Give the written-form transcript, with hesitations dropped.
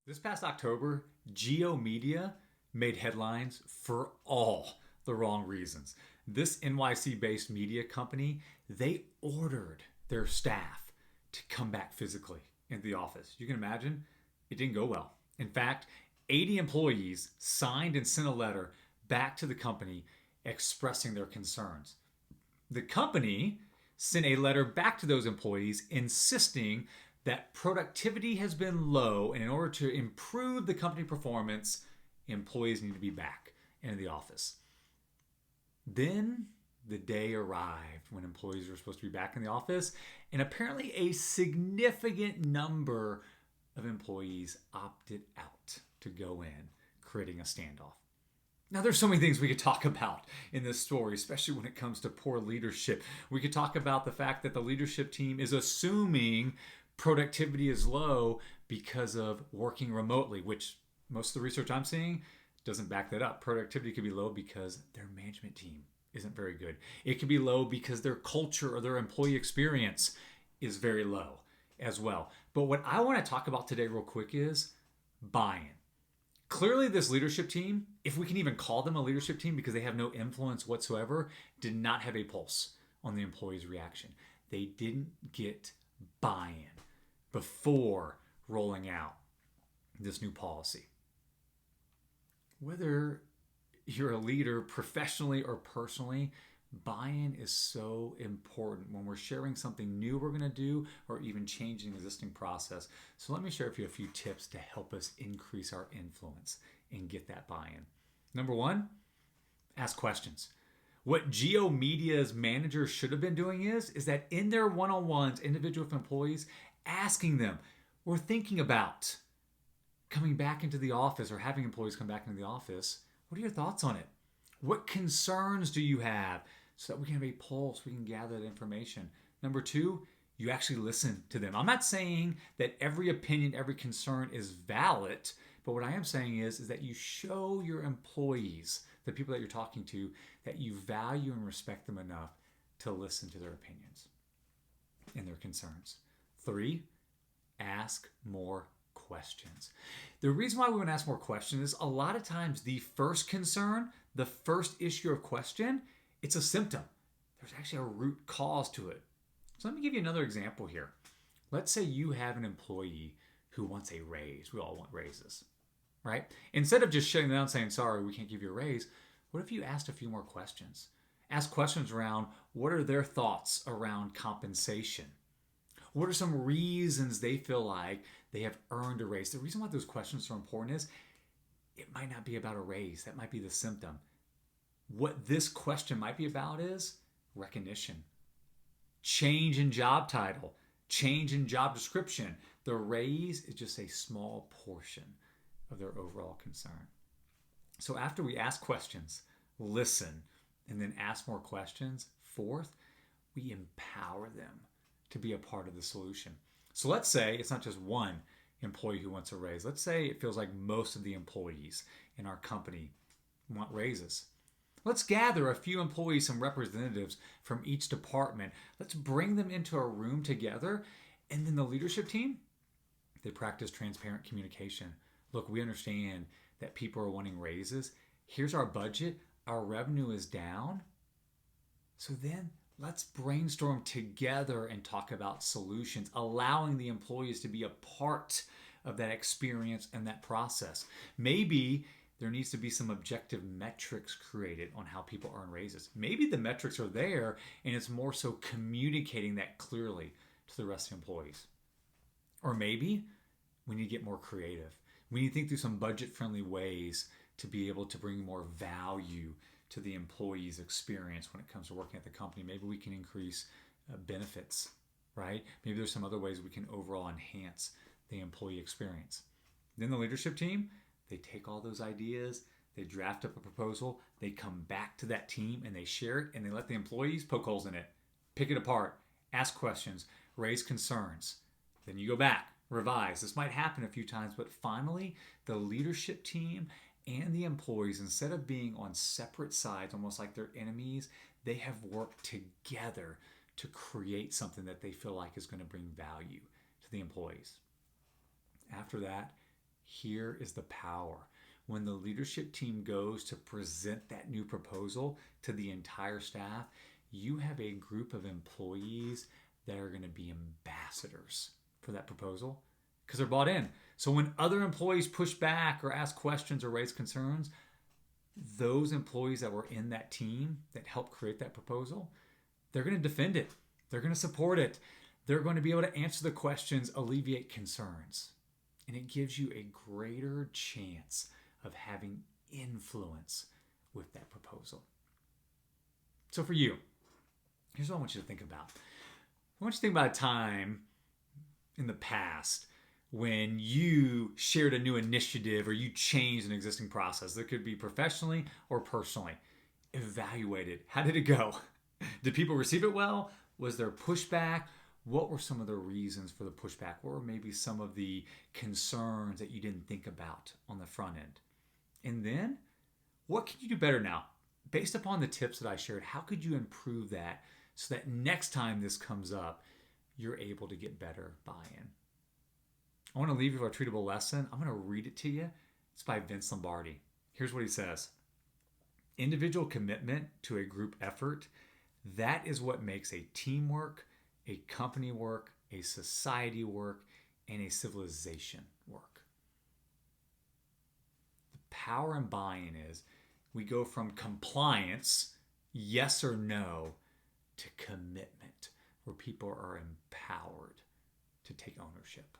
This past October, Geo Media made headlines for all the wrong reasons. This NYC based media company, they ordered their staff to come back physically into the office. You can imagine it didn't go well. In fact, 80 employees signed and sent a letter back to the company expressing their concerns. The company sent a letter back to those employees insisting that productivity has been low, and in order to improve the company performance, employees need to be back in the office. Then the day arrived when employees were supposed to be back in the office, and apparently a significant number of employees opted out to go in, creating a standoff. Now, there's so many things we could talk about in this story, especially when it comes to poor leadership. We could talk about the fact that the leadership team is assuming productivity is low because of working remotely, which most of the research I'm seeing doesn't back that up. Productivity could be low because their management team isn't very good. It could be low because their culture or their employee experience is very low as well. But what I want to talk about today real quick is buy-in. Clearly, this leadership team, if we can even call them a leadership team because they have no influence whatsoever, did not have a pulse on the employees' reaction. They didn't get buy-in before rolling out this new policy. Whether you're a leader professionally or personally, buy-in is so important when we're sharing something new we're going to do or even changing an existing process. So let me share with you a few tips to help us increase our influence and get that buy-in. Number one, ask questions. What Geo Media's managers should have been doing is that in their one-on-ones, individual employees, asking them, we're thinking about coming back into the office or having employees come back into the office. What are your thoughts on it? What concerns do you have? So that we can have a pulse, we can gather that information. Number two, you actually listen to them. I'm not saying that every opinion, every concern is valid, but what I am saying is that you show your employees, the people that you're talking to, that you value and respect them enough to listen to their opinions and their concerns. Three, ask more questions. The reason why we want to ask more questions is a lot of times the first concern, the first issue of question, it's a symptom. There's actually a root cause to it. So let me give you another example here. Let's say you have an employee who wants a raise. We all want raises, right? Instead of just shutting down and saying, sorry, we can't give you a raise, what if you asked a few more questions? Ask questions around what are their thoughts around compensation? What are some reasons they feel like they have earned a raise? The reason why those questions are important is it might not be about a raise. That might be the symptom. What this question might be about is recognition, change in job title, change in job description. The raise is just a small portion of their overall concern. So after we ask questions, listen, and then ask more questions, fourth, we empower them to be a part of the solution. So let's say it's not just one employee who wants a raise. Let's say it feels like most of the employees in our company want raises. Let's gather a few employees, some representatives from each department. Let's bring them into a room together. And then the leadership team, they practice transparent communication. Look, we understand that people are wanting raises. Here's our budget. Our revenue is down. So then let's brainstorm together and talk about solutions, allowing the employees to be a part of that experience and that process. Maybe there needs to be some objective metrics created on how people earn raises. Maybe the metrics are there and it's more so communicating that clearly to the rest of the employees. Or maybe we need to get more creative. We need to think through some budget-friendly ways to be able to bring more value to the employee's experience when it comes to working at the company. Maybe we can increase benefits, right? Maybe there's some other ways we can overall enhance the employee experience. Then the leadership team, they take all those ideas, they draft up a proposal, they come back to that team and they share it and they let the employees poke holes in it, pick it apart, ask questions, raise concerns. Then you go back, revise. This might happen a few times, but finally the leadership team and the employees, instead of being on separate sides, almost like they're enemies, they have worked together to create something that they feel like is going to bring value to the employees. After that, Here is the power. When the leadership team goes to present that new proposal to the entire staff, you have a group of employees that are going to be ambassadors for that proposal because they're bought in. So when other employees push back or ask questions or raise concerns, those employees that were in that team that helped create that proposal, they're going to defend it. They're going to support it. They're going to be able to answer the questions, alleviate concerns. And it gives you a greater chance of having influence with that proposal. So for you, here's what I want you to think about. I want you to think about a time in the past when you shared a new initiative or you changed an existing process. That could be professionally or personally. Evaluate it. How did it go? Did people receive it well? Was there pushback? What were some of the reasons for the pushback? What were maybe some of the concerns that you didn't think about on the front end? And then, what can you do better now? Based upon the tips that I shared, how could you improve that so that next time this comes up, you're able to get better buy-in? I want to leave you with a treatable lesson. I'm going to read it to you. It's by Vince Lombardi. Here's what he says. Individual commitment to a group effort, that is what makes a team work, a company work, a society work, and a civilization work. The power in buy-in is we go from compliance, yes or no, to commitment, where people are empowered to take ownership.